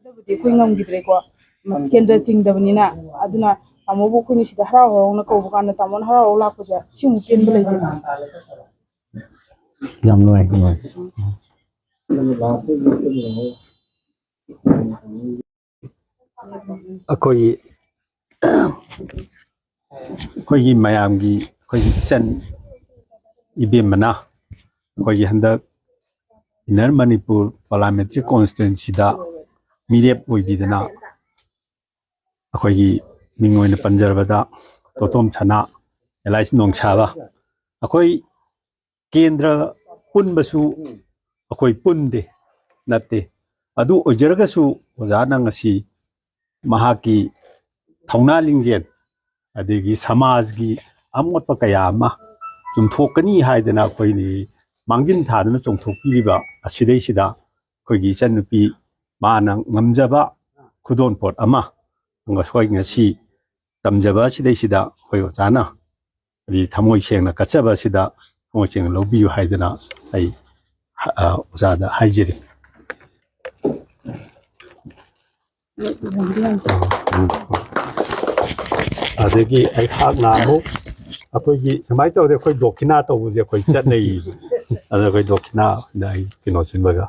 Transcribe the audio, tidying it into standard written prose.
ꯑꯗꯨꯕꯨꯗꯤ ꯑꯩꯈꯣꯏ ꯉꯝꯈꯤꯗ꯭ꯔꯦꯀꯣ ꯀꯦꯟꯗ꯭ꯔ ꯆꯤꯡꯗꯕꯅꯤꯅ ꯑꯗꯨꯅ ꯇꯥꯃꯣꯕꯨ ꯑꯩꯈꯣꯏꯅ ꯁꯤꯗ ꯍꯔꯥꯎ ꯍꯔꯥꯎꯅ ꯀꯧꯕ ꯀꯥꯟꯗ ꯇꯥꯃꯣꯅ ꯍꯔꯥꯎ ꯍꯔꯥꯎ ꯂꯥꯛꯄꯁꯦ ꯁꯤꯃꯨꯛ ꯄꯦꯟꯕ ꯂꯩꯇꯦ ꯌꯥꯝ ꯅꯨꯡꯉꯥꯏ ꯅꯨꯡꯉꯥꯏ ꯑꯩꯈꯣꯏꯒꯤ ꯃꯌꯥꯝꯒꯤ ꯑꯩꯈꯣꯏꯒꯤ ꯏꯆꯟ ꯏꯕꯦꯝꯃꯅ ꯑꯩꯈꯣꯏꯒꯤ ꯍꯟꯗꯛ ꯏꯟꯅꯔ ꯃꯅꯤꯄꯨꯔ ꯄꯥꯔꯂꯤꯌꯥꯃꯦꯟꯇꯔꯤ ꯀꯣꯟꯁꯇꯤꯇ꯭ꯌꯨꯟꯁꯤꯗ ꯃꯤꯔꯦꯞ ꯑꯣꯏꯕꯤꯗꯅ ꯑꯩꯈꯣꯏꯒꯤ ꯃꯤꯡ ꯑꯣꯏꯅ ꯄꯟꯖꯔꯕꯗ ꯇꯣꯇꯣꯝ ꯁꯅꯥ ꯑꯦꯂꯥꯏꯁ ꯅꯣꯡꯁꯥꯕ ꯑꯩꯈꯣꯏ ꯀꯦꯟꯗ꯭ꯔ ꯄꯨꯟꯕꯁꯨ ꯑꯩꯈꯣꯏ ꯄꯨꯟꯗꯦ ꯅꯠꯇꯦ ꯑꯗꯨ ꯑꯣꯏꯖꯔꯒꯁꯨ ꯑꯣꯖꯥꯅ ꯉꯁꯤ ꯃꯍꯥꯛꯀꯤ ꯊꯧꯅꯥ ꯂꯤꯡꯖꯦꯜ ꯑꯗꯒꯤ ꯁꯃꯥꯖꯒꯤ ꯑꯃꯣꯠꯄ ꯀꯌꯥ ꯑꯃ ꯆꯨꯝꯊꯣꯛꯀꯅꯤ ꯍꯥꯏꯗꯅ ꯑꯩꯈꯣꯏꯅꯤ ꯃꯥꯡꯖꯤꯟ ꯊꯥꯗꯨꯅ ꯆꯣꯡꯊꯣꯛꯄꯤꯔꯤꯕ ꯑꯁꯤꯗꯩꯁꯤꯗ ꯑꯩꯈꯣꯏꯒꯤ ꯏꯆꯟꯅꯨꯄꯤ ꯃꯥꯅ ꯉꯝꯖꯕ ꯈꯨꯗꯣꯜꯄꯣꯠ ꯑꯃ ꯑꯩꯈꯣꯏ ꯉꯁꯤ ꯇꯝꯖꯕ ꯑꯁꯤꯗꯩꯁꯤꯗ ꯑꯩꯈꯣꯏ ꯑꯣꯖꯥꯅ ꯍꯥꯏꯗꯤ ꯊꯃꯣꯏ ꯁꯦꯡꯅ ꯀꯠꯆꯕ ꯑꯁꯤꯗ ꯊꯃꯣꯏ ꯁꯦꯡꯅ ꯂꯧꯕꯤꯌꯨ ꯍꯥꯏꯗꯅ ꯑꯩ ꯑꯣꯖꯥꯗ ꯍꯥꯏꯖꯔꯤ ꯑꯗꯒꯤ ꯑꯩꯍꯥꯛꯅ ꯑꯃꯨꯛ ꯑꯩꯈꯣꯏꯒꯤ ꯁꯨꯃꯥꯏꯅ ꯇꯧꯔꯗꯤ ꯑꯩꯈꯣꯏ ꯗꯣꯈꯤꯅꯥ ꯇꯧꯕꯁꯦ ꯑꯩꯈꯣꯏ ꯆꯠꯅꯩ ꯑꯗ ꯑꯩꯈꯣꯏ ꯗꯣꯈꯤꯅꯥꯗ ꯑꯩ ꯀꯩꯅꯣ ꯁꯤꯟꯕꯒ